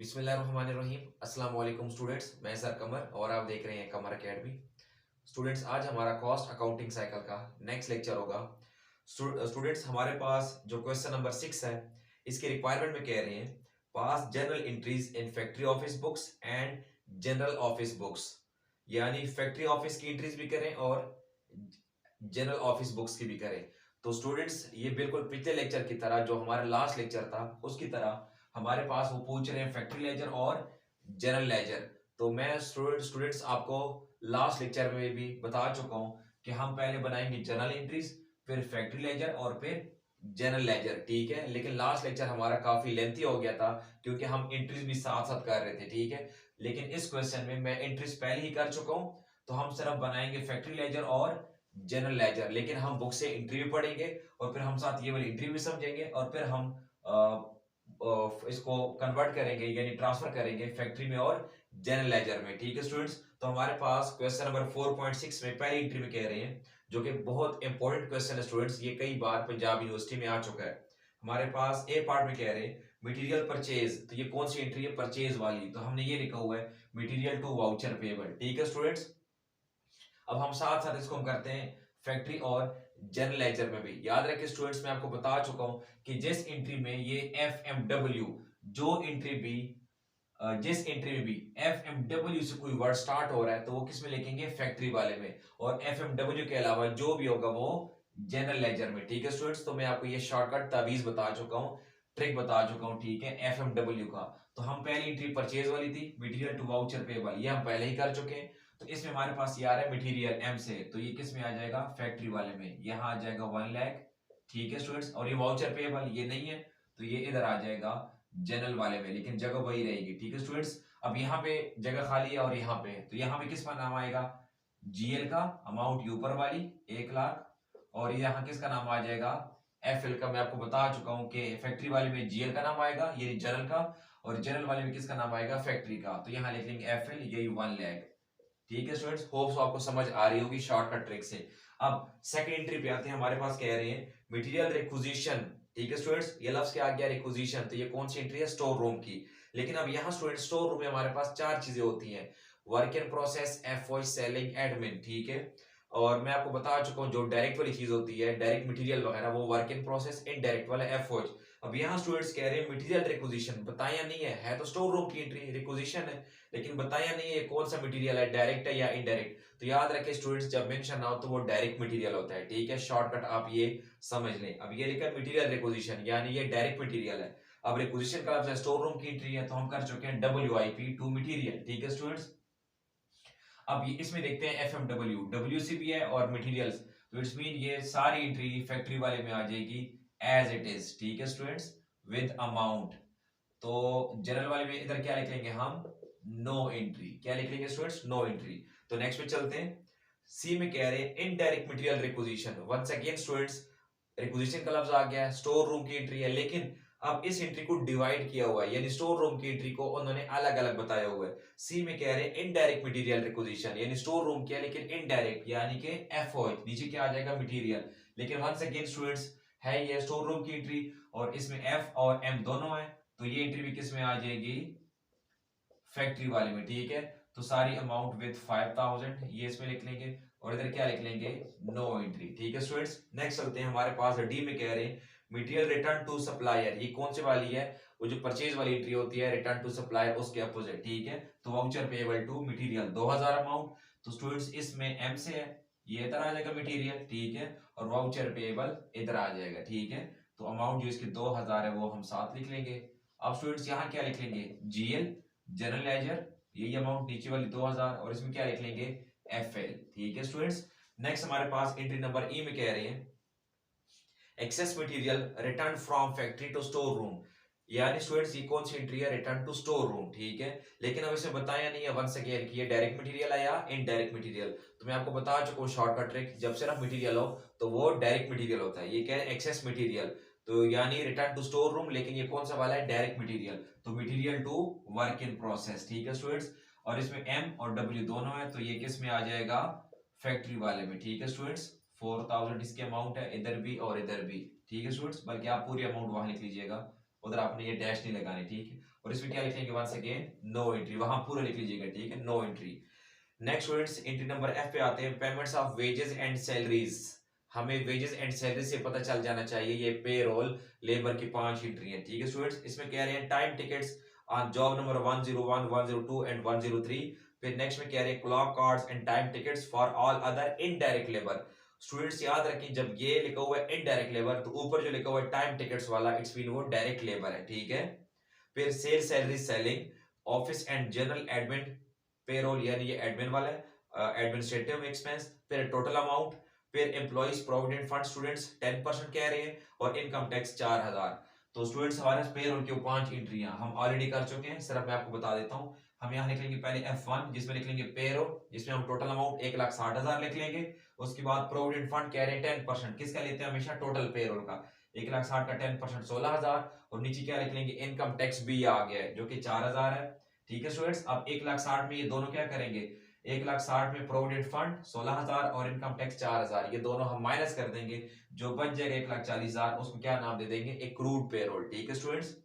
बिस्मिल्लाहिर्रहमानिर्रहीम। अस्सलाम वालेकुम स्टूडेंट्स, मैं सर कमर और आप देख रहे हैं कमर एकेडमी। स्टूडेंट्स, आज हमारा कॉस्ट अकाउंटिंग साइकिल का नेक्स्ट लेक्चर होगा। स्टूडेंट्स, हमारे पास जो क्वेश्चन नंबर 6 है, इसकी रिक्वायरमेंट में कह रहे हैं pass journal entries in factory office books and journal office books. यानी फैक्ट्री ऑफिस की एंट्रीज भी करें और जनरल ऑफिस बुक्स की भी करें। तो स्टूडेंट्स, ये बिल्कुल पिछले लेक्चर की तरह, जो हमारा लास्ट लेक्चर था उसकी तरह हमारे पास वो पूछ रहे हैं फैक्ट्री लेजर और जनरल लेजर। तो मैं स्टूडेंट्स आपको लास्ट लेक्चर में भी बता चुका हूं कि हम पहले बनाएंगे जनरल एंट्रीज, फिर फैक्ट्री लेजर और फिर जनरल लेजर। ठीक है, लेकिन लास्ट लेक्चर हमारा काफी लेंथी हो गया था क्योंकि हम एंट्रीज भी साथ साथ कर रहे थे। ठीक है, लेकिन इस क्वेश्चन में मैं एंट्रीज पहले ही कर चुका हूं, तो हम सिर्फ बनाएंगे फैक्ट्री लेजर और जनरल लेजर। लेकिन हम बुक से एंट्री भी पढ़ेंगे और फिर हम साथ ये वाली एंट्री भी समझेंगे और फिर हम इसको कन्वर्ट करेंगे यानी ट्रांसफर करेंगे फैक्ट्री में और जनरल लेजर में। ठीक है स्टूडेंट्स, तो हमारे पास क्वेश्चन नंबर 4.6 में पहली एंट्री में कह रहे हैं, जो कि बहुत इंपॉर्टेंट क्वेश्चन है स्टूडेंट्स, ये कई बार पंजाब यूनिवर्सिटी में आ चुका है। हमारे पास ए पार्ट में कह रहे हैं मटेरियल परचेज। तो ये कौन सी एंट्री है? परचेज वाली। तो हमने ये लिखा हुआ है मटेरियल टू वाउचर पेबल। ठीक है स्टूडेंट्स, अब हम साथ साथ इसको हम करते हैं फैक्ट्री और जनरल लेजर में भी। याद रखिए स्टूडेंट्स, मैं आपको बता चुका हूं कि जिस एंट्री में ये एफ एम डब्ल्यू, जो एंट्री भी जिस एंट्री में भी एफ एम डब्ल्यू से कोई वर्ड स्टार्ट हो रहा है तो वो किस में लिखेंगे? फैक्ट्री वाले में। और एफ एम डब्ल्यू के अलावा जो भी होगा वो जनरल लेजर में। ठीक है स्टूडेंट्स, तो मैं आपको ये शॉर्टकट तावीज बता चुका हूँ, ट्रिक बता चुका हूँ। ठीक है, एफ एम डब्ल्यू का तो हम पहली एंट्री परचेज वाली थी, मटेरियल टू वाउचर पेबल, ये हम पहले ही कर चुके हैं। तो इसमें हमारे पास ये आ रहा है मटेरियल एम से, तो ये किस में आ जाएगा? फैक्ट्री वाले में। यहाँ आ जाएगा 1 लाख। ठीक है स्टूडेंट्स, और ये वाउचर पेबल ये नहीं है, तो ये इधर आ जाएगा जनरल वाले में, लेकिन जगह वही रहेगी। ठीक है स्टूडेंट्स, अब यहाँ पे जगह खाली है और यहाँ पे, तो यहाँ पे किसका नाम आएगा? जीएल का अमाउंट ऊपर वाली 1 लाख, और यहाँ किसका नाम आ जाएगा? एफएल का। मैं आपको बता चुका हूँ कि फैक्ट्री वाले में जीएल का नाम आएगा, ये जनरल का, और जनरल वाले में किसका नाम आएगा? फैक्ट्री का। तो यहाँ लिख लेंगे एफएल, यही 1 लाख। ठीक है स्टूडेंट्स, होप्स आपको समझ आ रही होगी शॉर्टकट ट्रिक से। अब सेकंड एंट्री पे आते हैं, हमारे पास कह रहे हैं मटेरियल रिक्विजिशन। ठीक है स्टूडेंट्स, ये लफ्ज क्या आ गया? रिक्विजिशन। तो ये कौन सी एंट्री है? स्टोर रूम की। लेकिन अब यहाँ स्टूडेंट स्टोर रूम में हमारे पास चार चीजें होती हैं, work in process, FO, selling, admin. ठीक है, और मैं आपको बता चुका हूँ जो डायरेक्ट वाली चीज होती है, डायरेक्ट मटेरियल वगैरह, वो वर्क इन प्रोसेस, इनडायरेक्ट वाला एफओ। अब यहाँ स्टूडेंट्स कह रहे हैं मटेरियल रिक्विजिशन, बताया नहीं है तो स्टोर रूम की एंट्री रिक्विजिशन है, लेकिन बताया नहीं है कौन सा मटेरियल है, डायरेक्ट है या इनडायरेक्ट। तो याद रखें स्टूडेंट्स, जब मेंशन ना हो तो वो डायरेक्ट मटेरियल होता है। ठीक है, शॉर्टकट आप ये समझ लें। अब ये लिखा है मटेरियल रिक्विजिशन, यानी ये डायरेक्ट मटेरियल है। अब रिक्विजिशन का मतलब स्टोर रूम की एंट्री है, तो हम कर चुके हैं WIP टू मटेरियल। ठीक है स्टूडेंट्स, अब ये इसमें देखते हैं FMW, WC भी है और मटेरियल्स, तो इट्स मीन ये सारी एंट्री फैक्ट्री वाले में आ जाएगी एज इट इज। ठीक है स्टूडेंट्स, विद अमाउंट। तो जनरल वाले में इधर क्या लिख लेंगे हम? No entry. क्या लिख लेंगे स्टूडेंट्स? No entry. तो नेक्स्ट पे चलते हैं, सी में कह रहे हैं indirect material requisition. Once again students, requisition का लफ्ज आ गया, स्टोर रूम की एंट्री है, लेकिन अब इस एंट्री को डिवाइड किया हुआ है, यानी स्टोर रूम की एंट्री को उन्होंने अलग अलग बताया हुआ है। सी में कह रहे हैं इनडायरेक्ट मटेरियल रिक्विजिशन, यानी स्टोर रूम किया लेकिन इनडायरेक्ट, यानी कि एफओएच, नीचे क्या आ जाएगा? मटेरियल। लेकिन वंस अगेन स्टूडेंट्स, है ये स्टोर रूम की एंट्री और इसमें एफ और एम दोनों है, तो ये एंट्री भी किस में आ जाएगी? फैक्ट्री वाले में। ठीक है, तो सारी अमाउंट विद 5000 ये इसमें लिख लेंगे और इधर क्या लिख लेंगे? No entry. ठीक है स्टूडेंट्स, नेक्स्ट चलते हैं, हमारे पास डी में कह रहे हैं मटेरियल रिटर्न टू सप्लायर। ये कौन सी वाली है? वो जो परचेज वाली एंट्री होती है, रिटर्न टू सप्लायर, उसके अपोजिट। ठीक है, तो voucher payable to material 2000 amount, तो स्टूडेंट्स इसमें एम से है, ये इधर आ जाएगा मटेरियल। ठीक है, और वाउचर पेएबल इधर आ जाएगा। ठीक है, तो अमाउंट जो इसके 2000 है वो हम साथ लिख लेंगे। अब स्टूडेंट्स यहाँ क्या लिख लेंगे? जीएल जनरल लेजर, यही अमाउंट नीचे वाली 2000, और इसमें क्या लिख लेंगे? एफएल। ठीक है स्टूडेंट्स, नेक्स्ट हमारे पास एंट्री नंबर ई में कह रहे हैं excess material return from factory to store room, यानी स्टूडेंट्स ये कौन सी एंट्री है? Return to store room. ठीक है, लेकिन अब इसमें बताया नहीं है वंस अगेन कि ये डायरेक्ट मटेरियल है या इनडायरेक्ट मटेरियल। तो मैं आपको बता चुका हूँ शॉर्टकट ट्रिक, जब सिर्फ मटेरियल हो तो वो डायरेक्ट मटेरियल होता है। ये क्या है? एक्सेस मटेरियल, तो यानी रिटर्न टू स्टोर रूम, लेकिन ये कौन सा वाला है? डायरेक्ट मटेरियल, तो material to work in process. ठीक है स्टूडेंट्स, और इसमें एम और डब्ल्यू दोनों है, तो ये किस में आ जाएगा? फैक्ट्री वाले में। ठीक है स्टूडेंट्स, 4000 इसकी अमाउंट है, इधर भी और इधर भी। ठीक है स्टूडेंट्स, बल्कि आप पूरी अमाउंट वहां लिख लीजिएगा, उधर आपने ये डैश नहीं लगानी। ठीक है, और इसमें क्या लिखेंगे वंस अगेन नो एंट्री, वहां पूरा लिख लीजिएगा, ठीक है, no entry. Next students entry number F पे आते हैं, payments of wages and salaries. हमें वेजेस एंड सैलरी से पता चल जाना चाहिए, ये पेरोल लेबर की 5 एंट्री है, ठीक है स्टूडेंट्स। इसमें कह रहे हैं time tickets on job number 101, 102 and 103। फिर नेक्स्ट में कह रहे हैं clock cards and time tickets for all other indirect labour. Students याद रखें, जब ये लिखा हुआ है इनडायरेक्ट लेबर, तो ऊपर जो लिखा हुआ है टाइम टिकट्स वाला, इट्स मीन वो डायरेक्ट लेबर है, ठीक है। फिर sale salary selling, office and general admin payroll, यानी ये एडमिन वाला है, एडमिनिस्ट्रेटिव एक्सपेंस। फिर टोटल अमाउंट, फिर एम्प्लॉइज प्रोविडेंट फंड स्टूडेंट्स 10% कह रहे हैं, और इनकम टैक्स 4000। तो स्टूडेंट्स हमारे पेरोल की 5 एंट्रियां हम ऑलरेडी कर चुके हैं, सिर्फ मैं आपको बता देता हूं। हम यहाँ लिख लेंगे पहले F1, जिसमें लिख लेंगे पेरोल, जिसमें हम टोटल अमाउंट 1,60,000 लिख लेंगे। उसके बाद प्रोविडेंट फंड कह रहे हैं 10%, किसका लेते हैं हमेशा, टोटल पेरोल का। 1,60,000 का 10% 16,000, और नीचे क्या लिख लेंगे, इनकम टैक्स भी आ गया है जो कि 4000 है, ठीक है स्टूडेंट्स। अब 1,60,000 में ये दोनों क्या करेंगे, 1,60,000 में प्रोविडेंट फंड 16,000 और इनकम टैक्स 4000, ये दोनों हम माइनस कर देंगे, जो बच जाएगा 1,40,000, उसको क्या नाम दे देंगे, एक्रूड पेरोल, ठीक है स्टूडेंट्स।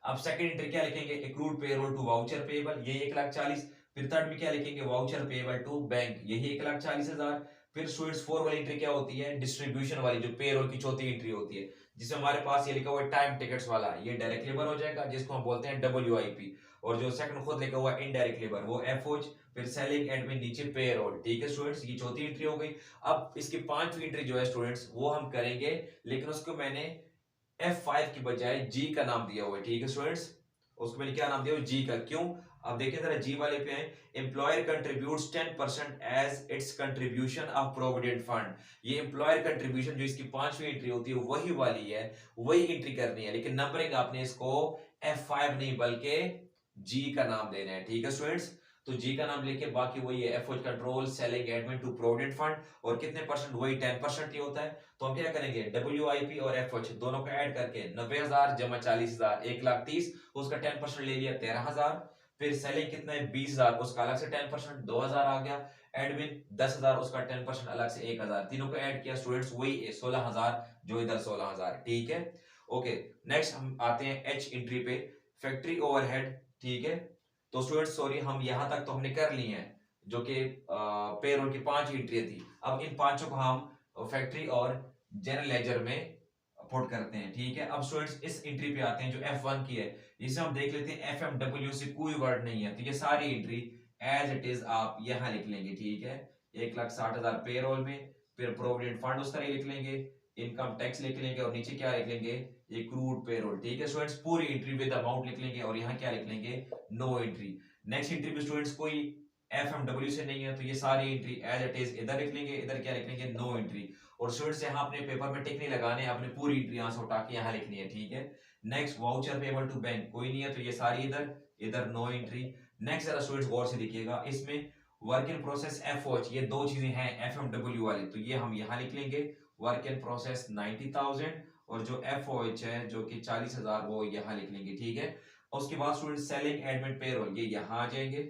अब सेकंड एंट्री क्या लिखेंगे, accrued payroll to voucher payable, ये 1,40,000। फिर थर्ड में क्या लिखेंगे, वाउचर पेबल टू बैंक, यही 1,40,000। फिर स्टूडेंट्स फोर वाली एंट्री क्या होती है, डिस्ट्रीब्यूशन वाली, जो पेरोल की चौथी एंट्री होती है, जिसमें हमारे पास ये लिखा हुआ है टाइम टिकट्स वाला, ये डायरेक्ट लेबर हो जाएगा, जिसको हम बोलते हैं WIP। और जो सेकंड खुद लिखा हुआ है इनडायरेक्ट लेबर, वो FOH। फिर सेलिंग एंड में नीचे पेरोल, ठीक है स्टूडेंट्स, ये चौथी एंट्री हो गई। अब इसकी पांचवी एंट्री जो है स्टूडेंट्स, वो हम करेंगे, लेकिन उसको मैंने F5 की बजाय G का नाम दिया हुआ है, ठीक है स्टूडेंट्स। उसको मैंने क्या नाम दिया हुआ है, G का। क्यों, अब देखिए जरा G वाले पे आए, employer contributes 10% as its contribution of provident fund. ये एम्प्लॉयर कंट्रीब्यूशन जो इसकी पांचवी एंट्री होती है वही वाली है, वही एंट्री करनी है, लेकिन नंबरिंग आपने इसको F5 नहीं बल्कि G का नाम देना है, ठीक है स्टूडेंट्स। तो G का नाम लेके बाकी वही है, FOH control selling admin to provident fund, और कितने परसेंट, वही 10% ही होता है। तो हम क्या करेंगे, WIP और FOH दोनों का ऐड करके 90,000 जमा 40,000, 1,30,000, उसका 10% ले लिया 13,000। फिर सेलिंग कितना है 20,000, उसका अलग से 10% 2,000 आ गया। एडमिन 10,000, उसका 10% अलग से 1,000, तीनों को ऐड किया स्टूडेंट्स, वही 16,000, जो इधर 16,000, ठीक है। ओके, नेक्स्ट हम आते हैं H एंट्री पे, फैक्ट्री ओवरहेड, ठीक है। तो स्टूडेंट्स सॉरी, हम यहां तक तो हमने कर ली है, जो कि पेरोल की 5 एंट्री थी। अब इन पांचों को हम फैक्ट्री और जनरल लेजर में पुट करते हैं, ठीक है। अब स्टूडेंट्स इस एंट्री पे आते हैं जो F1 की है, इसे हम देख लेते हैं, FMW से कोई वर्ड नहीं है, तो ये सारी एंट्री एज इट इज आप यहां लिख लेंगे, ठीक है। 1,60,000 पेरोल में, फिर प्रोविडेंट फंड उस तरह लिख लेंगे, इनकम टैक्स लिख लेंगे, और नीचे क्या लिख लेंगे, एक्रूड पेरोल, ठीक है स्टूडेंट्स। पूरी एंट्री विद अमाउंट लिख लेंगे, और यहाँ क्या लिख लेंगे, नो एंट्री। नेक्स्ट एंट्री में स्टूडेंट्स कोई FMW से नहीं है, तो ये सारी एंट्री एज इट इज इधर लिख लेंगे, इधर क्या लिख लेंगे, नो एंट्री। और स्टूडेंट्स यहाँ अपने पेपर में टिक नहीं लगाने, अपने पूरी एंट्री यहाँ से उठा के यहाँ लिखनी है, ठीक है। Next voucher payable to bank, कोई नहीं है, तो ये सारी इधर, इधर नो एंट्री। नेक्स्ट जरा स्टूडेंट्स गौर से देखिएगा, इसमें वर्क इन प्रोसेस FOH, ये दो चीजें हैं FMW वाली, तो ये हम यहाँ लिख लेंगे, वर्क इन प्रोसेस 90,000, और जो FOH है जो कि 40,000, वो यहाँ लिख लेंगे, ठीक है। उसके बाद स्टूडेंट सेलिंग एडमिन पेरोल, ये यहाँ आ जाएंगे,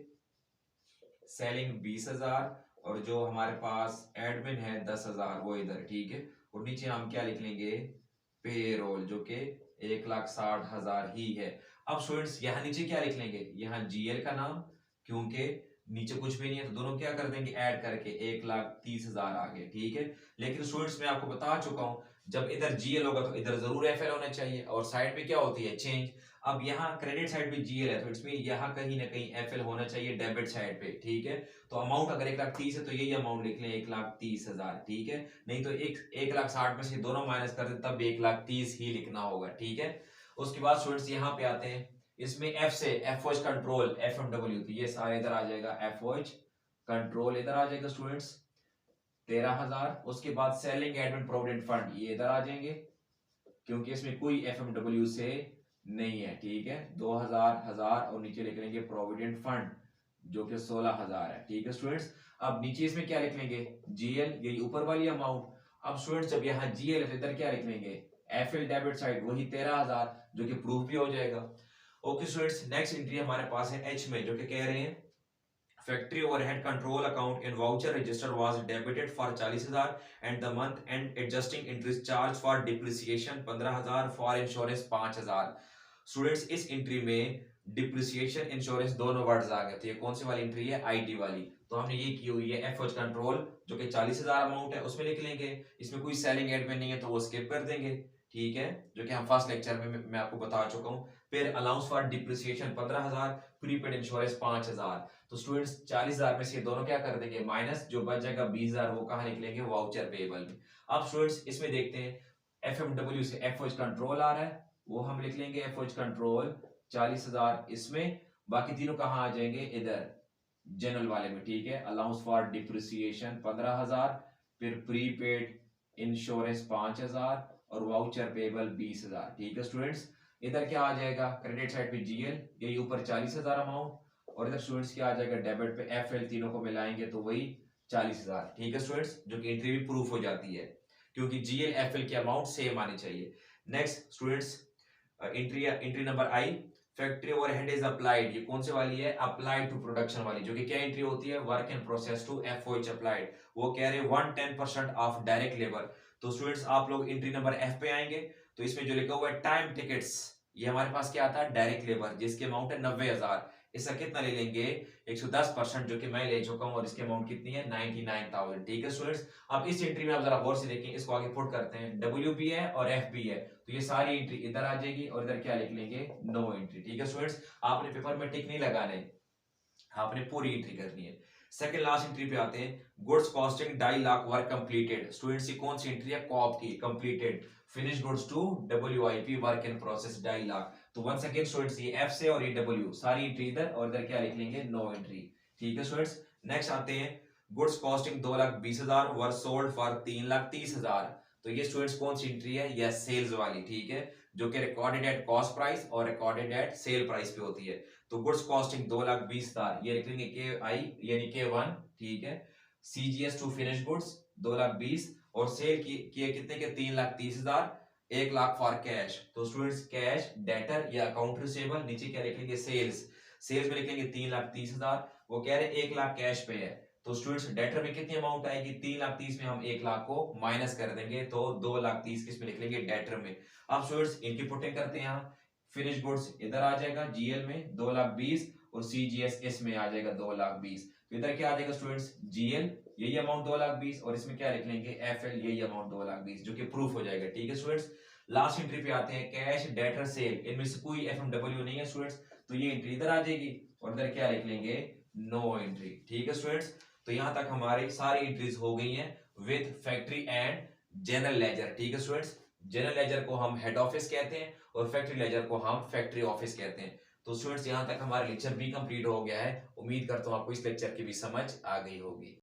सेलिंग 20,000, और जो हमारे पास एडमिन है 10,000, वो इधर, ठीक है। और नीचे हम क्या लिख लेंगे, पेरोल, जो कि 1,60,000 ही है। अब स्टूडेंट्स यहाँ नीचे क्या लिख लेंगे, यहाँ GL का नाम, क्योंकि नीचे कुछ भी नहीं है, तो दोनों क्या कर देंगे, ऐड करके 1,30,000 आ गए, ठीक है। लेकिन स्टूडेंट्स मैं आपको बता चुका हूं, जब इधर GL होगा तो इधर जरूर FL होना चाहिए, और साइड पे क्या होती है, चेंज। अब यहाँ क्रेडिट साइड पे GL है, तो इट्स मीन यहाँ कहीं ना कहीं FL होना चाहिए डेबिट साइड पे, ठीक है। तो अमाउंट अगर 1,30,000 है, तो यही अमाउंट लिख लें, 1,30,000, ठीक है। नहीं तो 1,60,000 में से दोनों माइनस कर दे, तब भी 1,30,000 ही लिखना होगा, ठीक है। उसके बाद स्टूडेंट्स यहाँ पे आते हैं, इसमें F से FOH कंट्रोल FMW, तो ये सारे इधर आ जाएगा, FOH कंट्रोल इधर आ जाएगा स्टूडेंट्स 13,000। उसके बाद सेलिंग एडमिन प्रोविडेंट फंड, ये इधर आ जाएंगे, क्योंकि इसमें कोई FMW से नहीं है, ठीक है। 2,000, 1,000, और नीचे लिख लेंगे प्रोविडेंट फंड, जो कि 16,000 है, ठीक है स्टूडेंट्स। अब नीचे इसमें क्या लिख लेंगे, GL, यही ऊपर वाली अमाउंट। अब स्टूडेंट्स जब यहाँ GL है, तो इधर क्या लिख लेंगे, FL डेबिट साइड, वही 13,000, जो कि प्रूफ भी हो जाएगा। ओके स्टूडेंट्स, नेक्स्ट एंट्री हमारे पास है H में, जो कि कह रहे हैं factory overhead control account in voucher register was debited for 40,000 and the month and adjusting interest charge for depreciation 15,000, for insurance 5,000। Students इस एंट्री में डिप्रिसिएशन इंश्योरेंस दोनों वर्ड्स आ गए थे। ये कौन सी वाली एंट्री है? आईटी वाली। तो हमने ये की हुई है एफओएच कंट्रोल जो कि 40,000 अमाउंट है उसमें लिख लेंगे। इसमें कोई सेलिंग एडमिन नहीं है तो वो स्किप कर देंगे, ठीक है, जो कि हम फर्स्ट लेक्चर में मैं आपको बता चुका हूँ। फिर allowance for depreciation 15,000, prepaid insurance 5,000। तो स्टूडेंट्स 40,000 में से ये दोनों क्या कर देंगे माइनस, जो बच जाएगा 20,000 वो कहाँ निकलेंगे? वाउचर पेएबल में। अब स्टूडेंट्स इसमें देखते हैं एफएमडब्ल्यू से एफओएच कंट्रोल आ रहा है, वो हम लिख लेंगे एफओएच कंट्रोल 40,000 इसमें, बाकी तीनों कहाँ आ जाएंगे? इधर जनरल वाले में, ठीक है। अलाउंस फॉर डिप्रिसिएशन 15,000, फिर प्रीपेड इंश्योरेंस 5,000 और वाउचर पेबल 20,000, ठीक है स्टूडेंट्स। इधर क्या आ जाएगा? क्रेडिट साइड पे जीएल, यही ऊपर 40,000 अमाउंट, और इधर स्टूडेंट्स क्या आ जाएगा? डेबिट पे एफएल, तीनों को मिलाएंगे तो वही 40,000, ठीक है स्टूडेंट्स, जो कि एंट्री भी प्रूफ हो जाती है क्योंकि जीएल एफएल की अमाउंट सेम आनी चाहिए। Next students entry number I, factory overhead is applied, ये कौन सी वाली है? अप्लाइड टू प्रोडक्शन वाली, जो कि क्या एंट्री होती है? Work in process to FOH applied. वो कह रहे 110% ऑफ डायरेक्ट लेबर। तो स्टूडेंट्स आप लोग एंट्री नंबर एफ पे आएंगे तो इसमें जो लिखा हुआ है टाइम टिकट्स, ये हमारे पास क्या आता है? डायरेक्ट लेबर, जिसकी अमाउंट है 90,000। इसका कितना ले लेंगे? 110%, जो कि मैं ले चुका हूं, और इसकी अमाउंट कितनी है? 99,000, ठीक है स्टूडेंट्स। अब इस एंट्री में आप जरा गौर से देखें, इसको आगे पुट करते हैं, डब्ल्यू भी है और एफ भी है, तो ये सारी एंट्री इधर आ जाएगी और इधर क्या लिख लेंगे? नो एंट्री, ठीक है स्टूडेंट्स। आपने पेपर में टिक नहीं लगाने, आपने पूरी एंट्री करनी है। सेकंड लास्ट एंट्री पे आते हैं, goods costing 2.5 lakh work completed. Students ये कौन सी एंट्री है? कॉप की, completed. Finish goods to WIP work in process 2.5 lakh. तो वंस अगेन स्टूडेंट्स ये एफ से और ये डब्ल्यू, सारी एंट्री इधर, और इधर क्या लिख लेंगे? नो एंट्री, ठीक है स्टूडेंट्स। नेक्स्ट आते हैं, goods costing 2,20,000 were sold for 3,30,000। तो ये स्टूडेंट्स कौन सी एंट्री है? यह सेल्स वाली, ठीक है, जो कि रिकॉर्डेड एट कॉस्ट प्राइस और रिकॉर्डेड एट सेल प्राइस पे होती है। तो गुड्स कॉस्टिंग 2,20,000, ये लिख लेंगे के आई यानी के वन, ठीक है। सीजीएस टू फिनिश गुड्स 2,20,000 और सेल की कितने के? 3,30,000, 1 लाख फॉर कैश। तो स्टूडेंट्स कैश डेटर या अकाउंट रिसीवेबल, नीचे क्या लिख लेंगे? सेल्स। सेल्स में लिख लेंगे 3,30,000, वो कह रहे 1 लाख कैश पे है। तो स्टूडेंट्स डेटर में कितनी अमाउंट आएगी? 3,30,000 में हम 1 लाख को माइनस कर देंगे तो 2,30,000 किस में लिख लेंगे? डेटर में। अब स्टूडेंट्स इनकी पुटिंग करते हैं यहाँ, फिनिश गुड्स इधर आ जाएगा जीएल में 2,20,000 और सीजीएस इसमें आ जाएगा 2,20,000। तो इधर क्या आ जाएगा स्टूडेंट्स? जीएल यही अमाउंट 2,20,000 और इसमें क्या लिख लेंगे? एफएल यही अमाउंट 2,20,000, जो कि प्रूफ हो जाएगा, ठीक है स्टूडेंट्स। लास्ट एंट्री पे आते हैं, कैश डेटर सेल, इनमें से कोई एफएमडब्ल्यू नहीं है स्टूडेंट्स, तो ये एंट्री इधर आ जाएगी और इधर क्या लिख लेंगे? नो एंट्री, ठीक है स्टूडेंट्स। तो यहां तक हमारी सारी एंट्रीज हो गई हैं with factory and general ledger, ठीक है स्टूडेंट्स। जनरल लेजर को हम हेड ऑफिस कहते हैं और फैक्ट्री लेजर को हम फैक्ट्री ऑफिस कहते हैं। तो स्टूडेंट्स यहां तक हमारा लेक्चर भी कंप्लीट हो गया है। उम्मीद करता हूं आपको इस लेक्चर की भी समझ आ गई होगी।